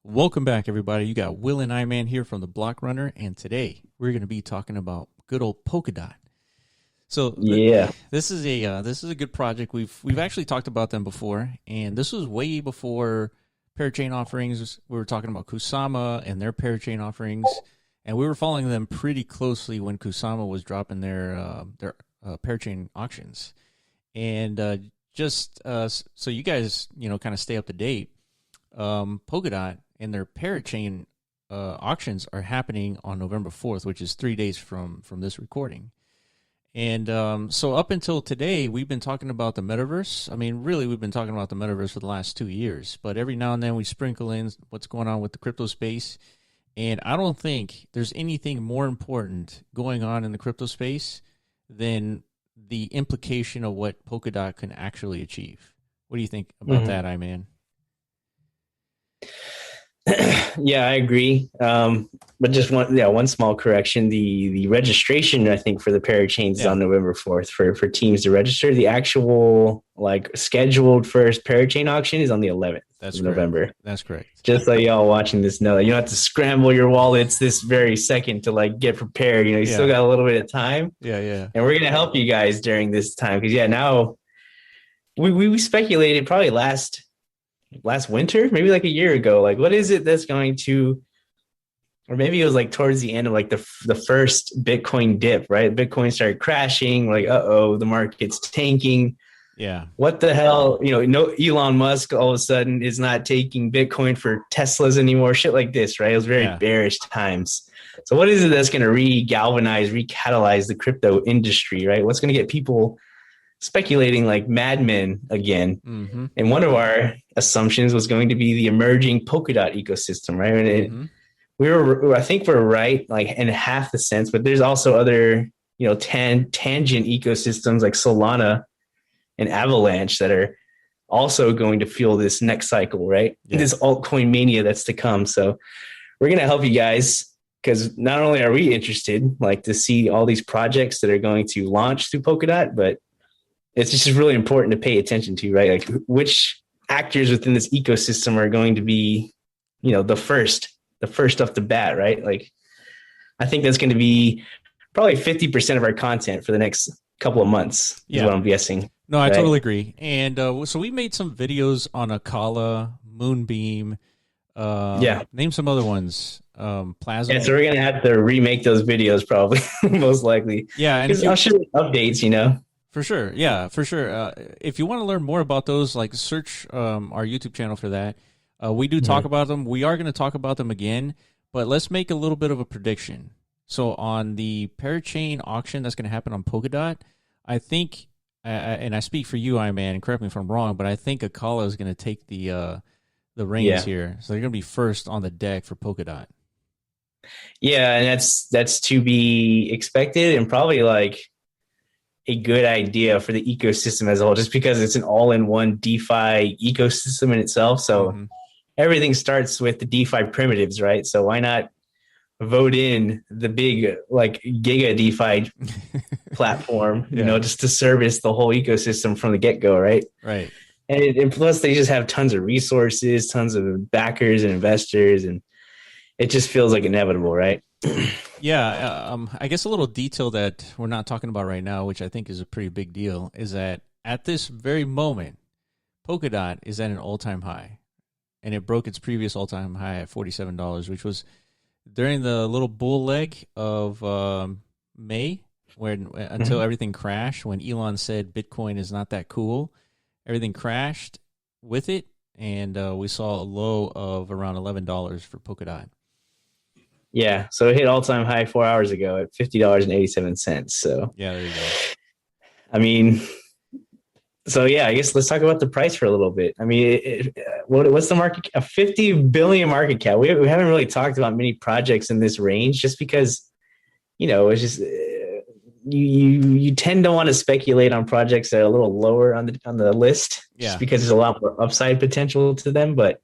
Welcome back, everybody. You got Will and I-Man here from the Block Runner, and today we're going to be talking about good old Polkadot. So this is a good project. We've actually talked about them before, and this was way before Parachain offerings. We were talking about Kusama and their Parachain offerings, and we were following them pretty closely when Kusama was dropping their Parachain auctions. And so you guys kind of stay up to date. Polkadot and their Parachain auctions are happening on November 4th, which is 3 days from this recording. And so up until today, we've been talking about the metaverse. I mean, really, we've been talking about the metaverse for the last 2 years. But every now and then we sprinkle in what's going on with the crypto space. And I don't think there's anything more important going on in the crypto space than the implication of what Polkadot can actually achieve. What do you think about that, I-Man? Yeah, I agree. But just one small correction. The registration, I think, for the Parachains is on November 4th for teams to register. The actual scheduled first Parachain auction is on the 11th of November. That's correct. Just so y'all watching this know that you don't have to scramble your wallets this very second to get prepared. You still got a little bit of time. Yeah. And we're gonna help you guys during this time because now we speculated probably last winter, maybe a year ago, what is it that's going to, or maybe it was towards the end of the first Bitcoin dip, right? Bitcoin started crashing, the market's tanking. Yeah. What the hell? No, Elon Musk all of a sudden is not taking Bitcoin for Teslas anymore, shit like this, right? It was very bearish times. So what is it that's going to recatalyze the crypto industry, right? What's going to get people speculating like madmen again? And one of our assumptions was going to be the emerging Polkadot ecosystem, right? And I think we're right, in half the sense, but there's also other, tangent ecosystems like Solana and Avalanche that are also going to fuel this next cycle, right? This altcoin mania that's to come. So we're going to help you guys because not only are we interested, to see all these projects that are going to launch through Polkadot, but it's just really important to pay attention to, right? Which actors within this ecosystem are going to be, the first off the bat, right? I think that's going to be probably 50% of our content for the next couple of months is what I'm guessing. No, I totally agree. And so we made some videos on Akala, Moonbeam, name some other ones, Plasma. Yeah, so we're going to have to remake those videos probably, most likely. Yeah. And I'll show updates, For sure. Yeah, for sure. If you want to learn more about those, search our YouTube channel for that. We do talk about them. We are going to talk about them again, but let's make a little bit of a prediction. So on the Parachain auction that's going to happen on Polkadot, I think, and I speak for you, I-Man, and correct me if I'm wrong, but I think Akala is going to take the reins here. So they're going to be first on the deck for Polkadot. Yeah, and that's to be expected and probably a good idea for the ecosystem as a whole, just because it's an all-in-one DeFi ecosystem in itself. So everything starts with the DeFi primitives, right? So why not vote in the big Giga DeFi platform, just to service the whole ecosystem from the get-go, right? Right. And plus they just have tons of resources, tons of backers and investors, and it just feels inevitable, right? Yeah, I guess a little detail that we're not talking about right now, which I think is a pretty big deal, is that at this very moment, Polkadot is at an all-time high, and it broke its previous all-time high at $47, which was during the little bull leg of May, until everything crashed, when Elon said Bitcoin is not that cool. Everything crashed with it, and we saw a low of around $11 for Polkadot. Yeah, so it hit all-time high 4 hours ago at $50.87. So yeah, there you go. I mean, I guess let's talk about the price for a little bit. I mean, what's the market? A 50 billion market cap. We haven't really talked about many projects in this range, just because it's just you tend to want to speculate on projects that are a little lower on the list, just because there's a lot more upside potential to them. But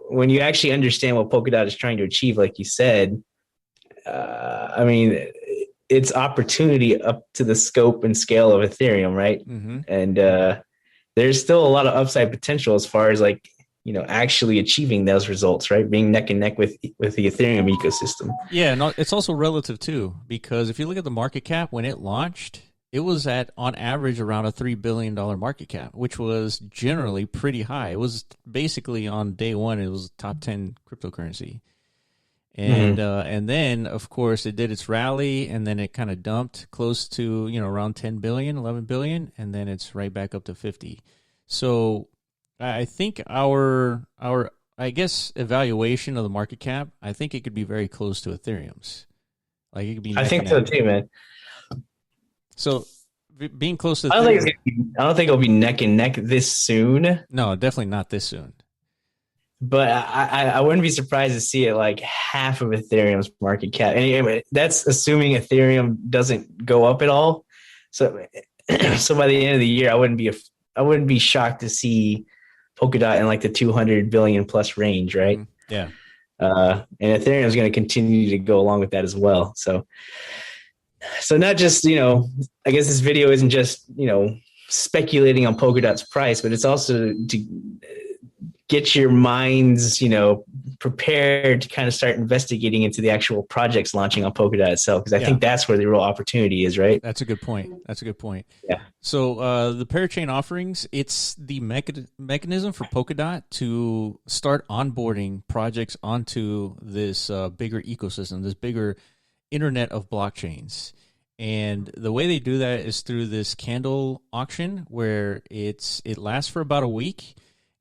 when you actually understand what Polkadot is trying to achieve, like you said, I mean, it's opportunity up to the scope and scale of Ethereum, right? And there's still a lot of upside potential as far as actually achieving those results, right? Being neck and neck with the Ethereum ecosystem. Yeah, no, it's also relative too, because if you look at the market cap when it launched, it was at on average around a $3 billion market cap, which was generally pretty high. It was basically on day one, it was top 10 cryptocurrency. And then of course it did its rally, and then it kind of dumped close to, around 10 billion, 11 billion, and then it's right back up to 50. So I think our I guess evaluation of the market cap, I think it could be very close to Ethereum's. Like it could be. I think so too, man. So being close to I don't think it'll be neck and neck this soon. No, definitely not this soon. But I wouldn't be surprised to see it like half of Ethereum's market cap. Anyway, that's assuming Ethereum doesn't go up at all. So by the end of the year, I wouldn't be shocked to see Polkadot in like the 200 billion plus range, right? Yeah. And Ethereum is going to continue to go along with that as well. So not just, I guess this video isn't just, speculating on Polkadot's price, but it's also to get your minds, prepared to kind of start investigating into the actual projects launching on Polkadot itself. Because I think that's where the real opportunity is, right? That's a good point. Yeah. So the Parachain offerings, it's the mechanism for Polkadot to start onboarding projects onto this bigger ecosystem, this bigger internet of blockchains. And the way they do that is through this candle auction where it lasts for about a week.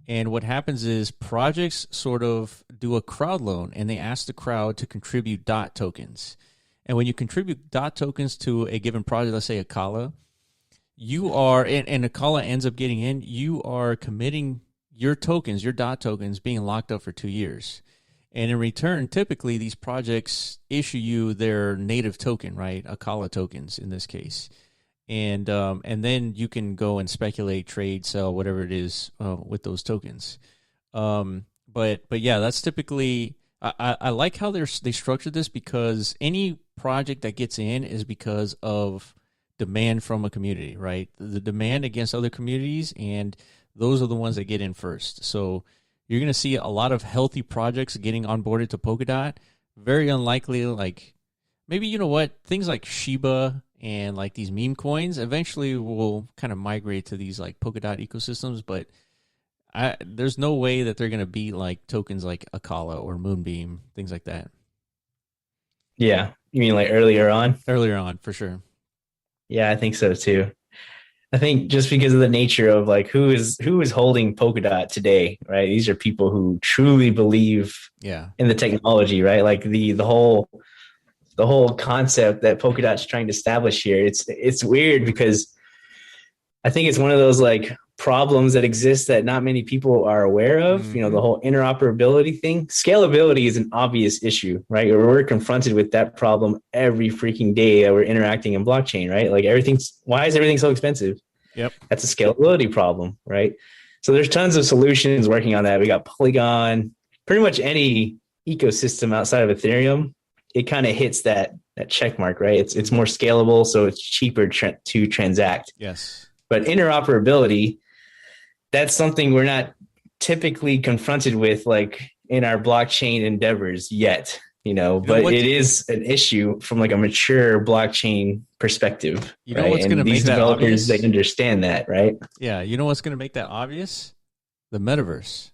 And what happens is projects sort of do a crowd loan, and they ask the crowd to contribute DOT tokens. And when you contribute DOT tokens to a given project, let's say Akala, you are, and Akala ends up getting in, you are committing your tokens, your DOT tokens, being locked up for 2 years. And in return, typically these projects issue you their native token, right? Akala tokens in this case. And then you can go and speculate, trade, sell, whatever it is with those tokens. But yeah, that's typically I like how they structured this, because any project that gets in is because of demand from a community, right? The demand against other communities, and those are the ones that get in first. So you're going to see a lot of healthy projects getting onboarded to Polkadot. Very unlikely, like maybe, things like Shiba and like these meme coins eventually will kind of migrate to these like Polkadot ecosystems, but there's no way that they're going to beat like tokens like Akala or Moonbeam, things like that. Yeah. You mean like earlier on? Earlier on, for sure. Yeah, I think so too. I think just because of the nature of like who is holding Polkadot today, right? These are people who truly believe in the technology, right? Like the whole concept that Polkadot's trying to establish here. It's weird because I think it's one of those like problems that exist that not many people are aware of. Mm-hmm. The whole interoperability thing. Scalability is an obvious issue, right? We're confronted with that problem every freaking day that we're interacting in blockchain, right? Like why is everything so expensive? Yep. That's a scalability problem, right? So there's tons of solutions working on that. We got Polygon, pretty much any ecosystem outside of Ethereum, it kind of hits that check mark, right? It's more scalable, so it's cheaper to transact. Yes. But interoperability, that's something we're not typically confronted with like in our blockchain endeavors yet, but it is an issue from like a mature blockchain perspective. You know what's going to make that obvious? They understand that, right? Yeah. You know what's going to make that obvious? The metaverse.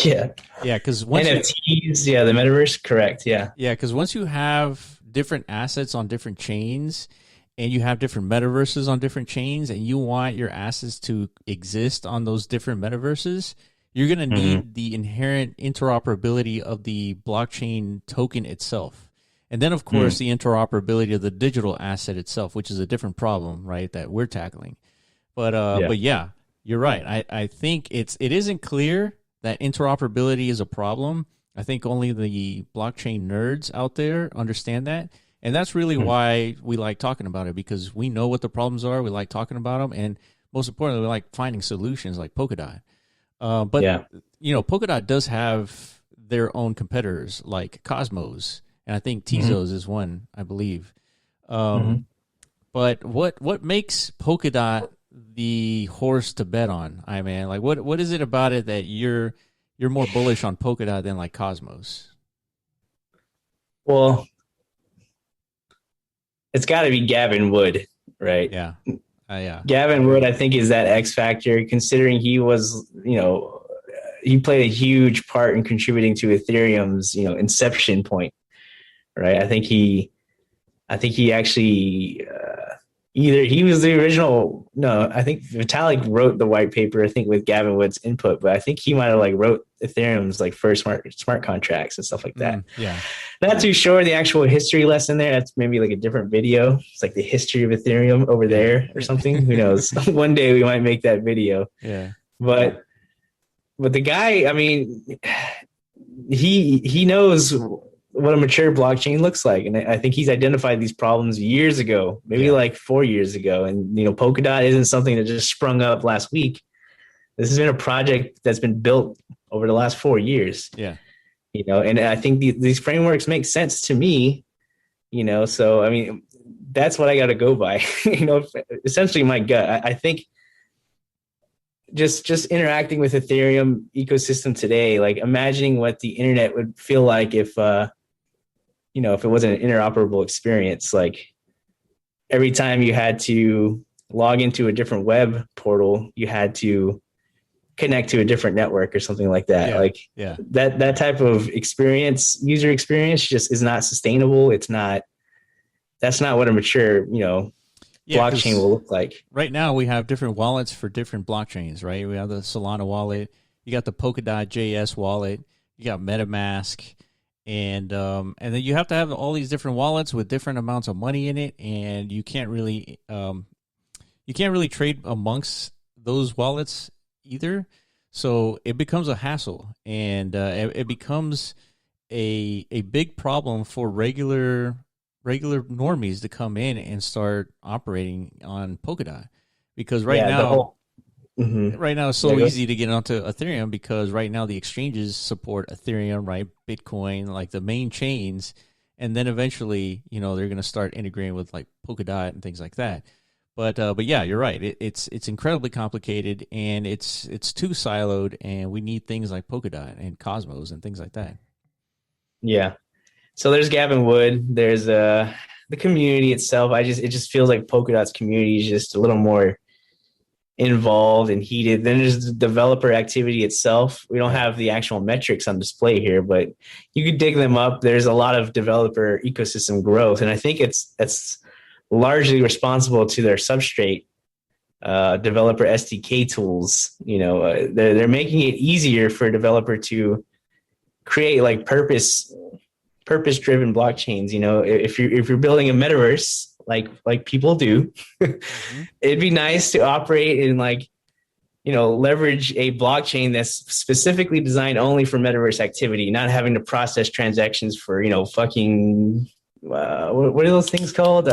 Yeah. Yeah, because NFTs, the metaverse, correct. Yeah. Yeah, because once you have different assets on different chains, and you have different metaverses on different chains, and you want your assets to exist on those different metaverses, you're going to need the inherent interoperability of the blockchain token itself. And then, of course, the interoperability of the digital asset itself, which is a different problem, right, that we're tackling. But yeah, you're right. I think it isn't clear that interoperability is a problem. I think only the blockchain nerds out there understand that. And that's really why we like talking about it, because we know what the problems are. We like talking about them. And most importantly, we like finding solutions like Polkadot. Polkadot does have their own competitors like Cosmos. And I think Tezos is one, I believe. But what makes Polkadot the horse to bet on? Like what is it about it that you're you're more bullish on Polkadot than like Cosmos. Well, it's got to be Gavin Wood, right? Yeah. Yeah. Gavin Wood, I think, is that X factor, considering he was, he played a huge part in contributing to Ethereum's, inception point, right? I think he actually either he was the original. No, I think Vitalik wrote the white paper, I think, with Gavin Wood's input, but I think he might have like wrote Ethereum's like first smart contracts and stuff like that. Yeah. Not too sure the actual history lesson there. That's maybe like a different video. It's like the history of Ethereum over there or something. Who knows? One day we might make that video. Yeah. But the guy, I mean, he knows what a mature blockchain looks like. And I think he's identified these problems years ago, maybe like 4 years ago. And, Polkadot isn't something that just sprung up last week. This has been a project that's been built over the last 4 years. Yeah. And I think these frameworks make sense to me, so, I mean, that's what I got to go by, essentially my gut. I think just interacting with Ethereum ecosystem today, like imagining what the internet would feel like if it wasn't an interoperable experience. Like every time you had to log into a different web portal, you had to connect to a different network or something like that. That type of user experience just is not sustainable. That's not what a mature, blockchain will look like. Right now we have different wallets for different blockchains, right? We have the Solana wallet, you got the Polkadot JS wallet, you got MetaMask, and then you have to have all these different wallets with different amounts of money in it, and you can't really trade amongst those wallets either. So it becomes a hassle, and it becomes a big problem for regular normies to come in and start operating on Polkadot, because right now it's so easy to get onto Ethereum, because right now the exchanges support Ethereum, right? Bitcoin, like the main chains, and then eventually, they're going to start integrating with like Polkadot and things like that. But yeah, you're right. It's incredibly complicated, and it's too siloed, and we need things like Polkadot and Cosmos and things like that. Yeah. So there's Gavin Wood. There's the community itself. It just feels like Polkadot's community is just a little more involved and heated. Then there's the developer activity itself. We don't have the actual metrics on display here, but you could dig them up. There's a lot of developer ecosystem growth, and I think it's largely responsible to their Substrate developer SDK tools. They're making it easier for a developer to create like purpose-driven blockchains. If you're building a metaverse like people do, it'd be nice to operate in leverage a blockchain that's specifically designed only for metaverse activity, not having to process transactions for fucking what are those things called?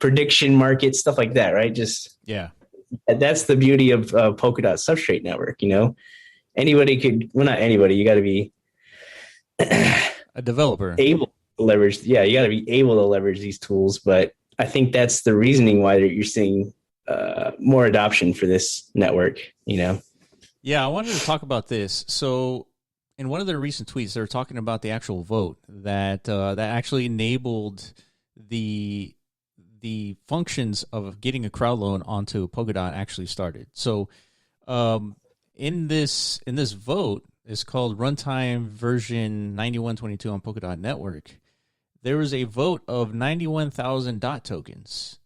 Prediction market, stuff like that, right? That's the beauty of Polkadot Substrate network. Anybody could, well, not anybody, you got to be a developer able to leverage. Yeah, you got to be able to leverage these tools. But I think that's the reasoning why you're seeing more adoption for this network. Yeah, I wanted to talk about this. So in one of their recent tweets, they were talking about the actual vote that actually enabled the functions of getting a crowd loan onto Polkadot actually started. So in this vote, it's called runtime version 9122 on Polkadot network. There was a vote of 91,000 DOT tokens,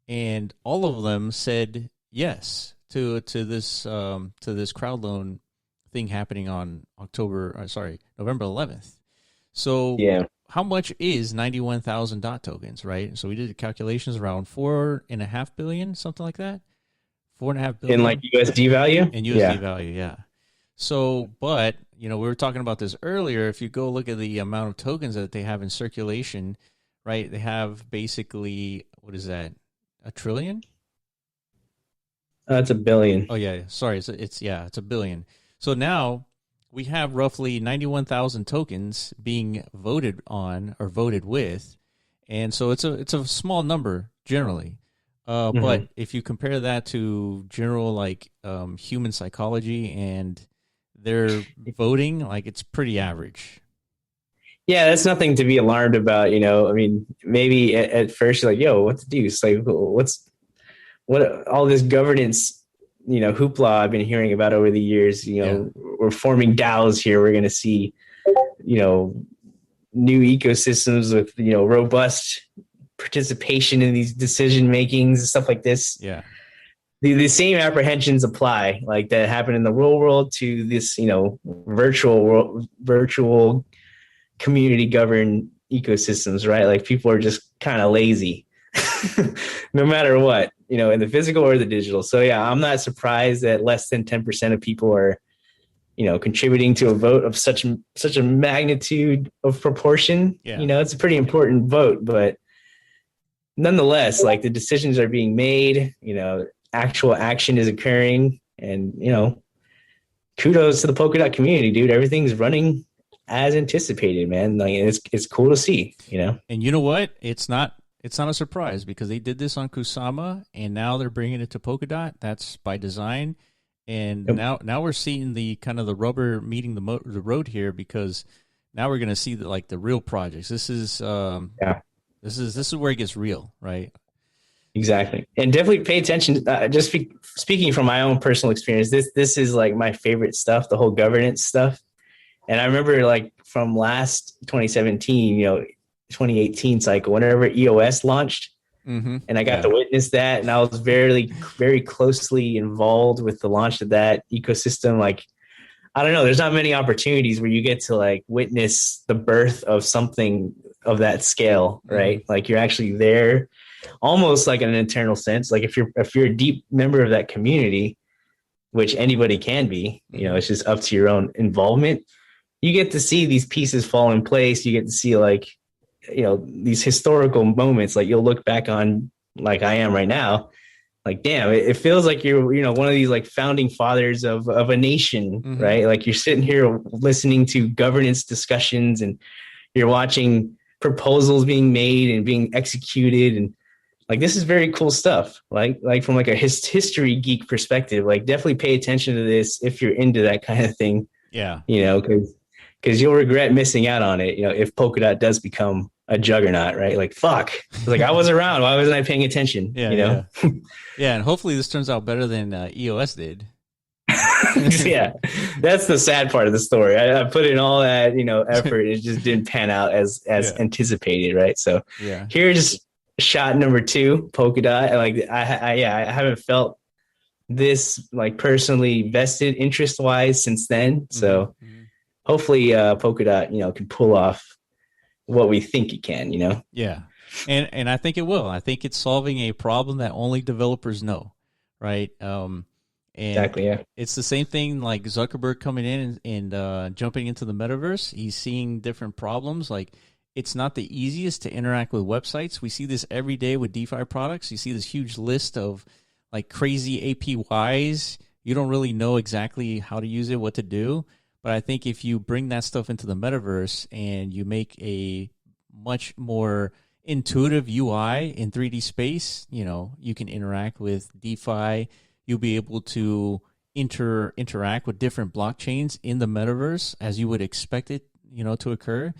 and all of them said yes to this crowd loan thing happening on November 11th. So how much is 91,000 DOT tokens, right? So we did the calculations around 4.5 billion, something like that. 4.5 billion in like USD value. In USD value, yeah. So, but we were talking about this earlier. If you go look at the amount of tokens that they have in circulation, right? They have basically, what is that? 1 trillion? It's a billion. Oh yeah, sorry. It's a billion. So now we have roughly 91,000 tokens being voted on or voted with, and so it's a small number generally. But if you compare that to general like human psychology and their voting, like it's pretty average. Yeah, that's nothing to be alarmed about. I mean, maybe at first you're like, yo, what to do? It's like, what all this governance, hoopla I've been hearing about over the years. We're forming DAOs here. We're going to see, new ecosystems with, robust participation in these decision makings and stuff like this. Yeah. The same apprehensions apply, like that happen in the real world to this, virtual community governed ecosystems, right? Like people are just kind of lazy no matter what, in the physical or the digital. So yeah, I'm not surprised that less than 10% of people are, contributing to a vote of such a magnitude of proportion. Yeah. It's a pretty important vote, but nonetheless, like the decisions are being made, actual action is occurring, and, kudos to the Polkadot community, dude. Everything's running as anticipated, man. Like it's cool to see, And you know what? It's not a surprise because they did this on Kusama and now they're bringing it to Polkadot. That's by design. And now we're seeing the kind of the rubber meeting the road here, because now we're going to see the real projects. This is this is where it gets real, right? Exactly. And definitely pay attention. Just speaking from my own personal experience, this is like my favorite stuff, the whole governance stuff. And I remember like from last 2017, 2018 cycle, whenever EOS launched, and I got to witness that. And I was very, very closely involved with the launch of that ecosystem. Like, I don't know, there's not many opportunities where you get to like witness the birth of something of that scale, right? Like you're actually there almost like in an internal sense. Like if you're a deep member of that community, which anybody can be, it's just up to your own involvement. You get to see these pieces fall in place. You get to see like, these historical moments, like you'll look back on, like I am right now, like, damn, it feels like you're, one of these like founding fathers of a nation, right? Like you're sitting here listening to governance discussions and you're watching proposals being made and being executed. And like, this is very cool stuff. Like from like a history geek perspective, like definitely pay attention to this if you're into that kind of thing. Yeah. Because you'll regret missing out on it, if Polkadot does become a juggernaut, right? Like, fuck. Like, I was around. Why wasn't I paying attention? Yeah. And hopefully this turns out better than EOS did. Yeah. That's the sad part of the story. I put in all that, effort. It just didn't pan out as anticipated, right? So here's shot number 2, Polkadot. Like, I haven't felt this like personally vested interest wise since then. So hopefully Polkadot, can pull off what we think it can, Yeah. And I think it will. I think it's solving a problem that only developers know, right? And exactly, yeah. It's the same thing like Zuckerberg coming in and jumping into the metaverse. He's seeing different problems. Like, it's not the easiest to interact with websites. We see this every day with DeFi products. You see this huge list of like crazy APYs. You don't really know exactly how to use it, what to do. But I think if you bring that stuff into the metaverse and you make a much more intuitive UI in 3D space, you can interact with DeFi. You'll be able to interact with different blockchains in the metaverse as you would expect it, to occur.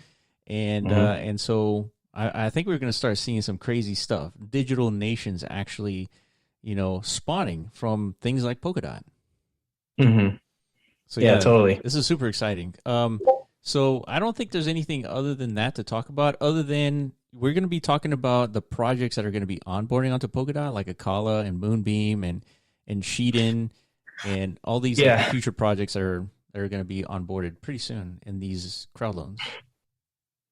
And so I think we're going to start seeing some crazy stuff. Digital nations actually, spawning from things like Polkadot. So yeah, totally. This is super exciting. So I don't think there's anything other than that to talk about, other than we're going to be talking about the projects that are going to be onboarding onto Polkadot, like Akala and Moonbeam and Sheeden and all these future projects that are going to be onboarded pretty soon in these crowd loans.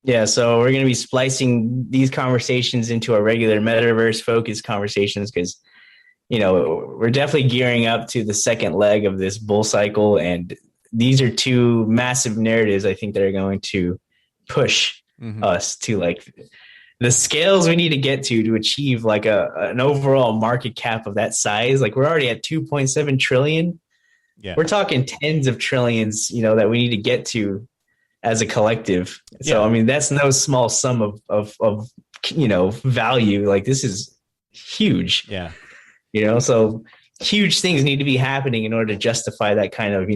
Yeah, so we're going to be splicing these conversations into our regular metaverse focused conversations because, we're definitely gearing up to the second leg of this bull cycle. And these are two massive narratives, I think, that are going to push us to like the scales we need to get to achieve like an overall market cap of that size. Like we're already at 2.7 trillion. Yeah. We're talking tens of trillions, that we need to get to as a collective. So, I mean, that's no small sum of value. Like this is huge. Yeah. So huge things need to be happening in order to justify that kind of,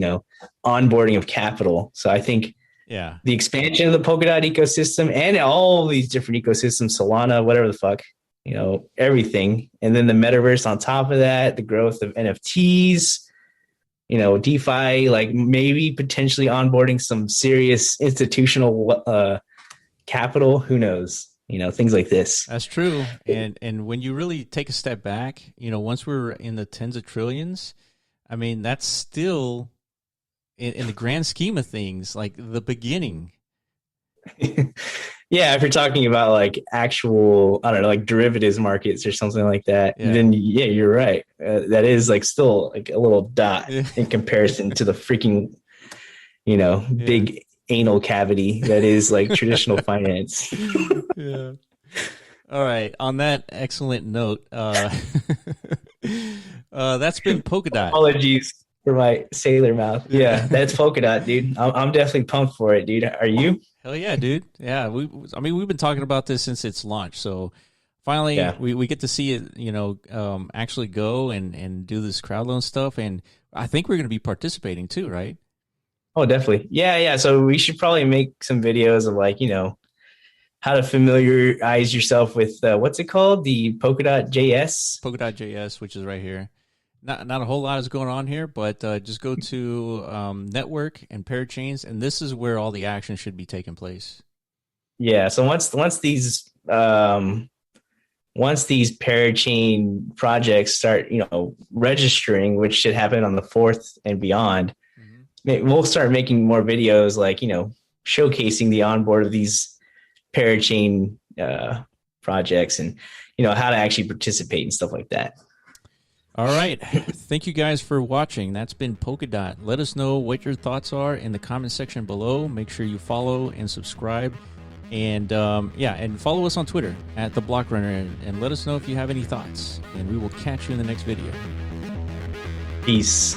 onboarding of capital. So I think the expansion of the Polkadot ecosystem and all these different ecosystems, Solana, whatever the fuck, everything. And then the metaverse on top of that, the growth of NFTs, DeFi, like maybe potentially onboarding some serious institutional capital. Who knows? Things like this. That's true. And when you really take a step back, once we're in the tens of trillions, I mean, that's still in the grand scheme of things, like the beginning. Yeah, if you're talking about like actual, I don't know, like derivatives markets or something like that, then you're right. That is like still like a little dot in comparison to the freaking, big anal cavity that is like traditional finance. Yeah. All right. On that excellent note, that's been Polkadot. Apologies for my sailor mouth. Yeah, that's Polkadot, dude. I'm definitely pumped for it, dude. Are you? Hell yeah, dude. Yeah, we've been talking about this since its launch. So finally, we get to see it, actually go and do this crowd loan stuff. And I think we're going to be participating too, right? Oh, definitely. Yeah. So we should probably make some videos of like, how to familiarize yourself with what's it called? The Polkadot JS. Polkadot JS, which is right here. Not a whole lot is going on here, but just go to network and parachains, and this is where all the action should be taking place. Yeah. So once these parachain projects start, registering, which should happen on the 4th and beyond, we'll start making more videos, like showcasing the onboard of these parachain projects and how to actually participate and stuff like that. All right. Thank you guys for watching. That's been Polkadot. Let us know what your thoughts are in the comment section below. Make sure you follow and subscribe. And and follow us on Twitter at The Block Runner, and let us know if you have any thoughts. And we will catch you in the next video. Peace.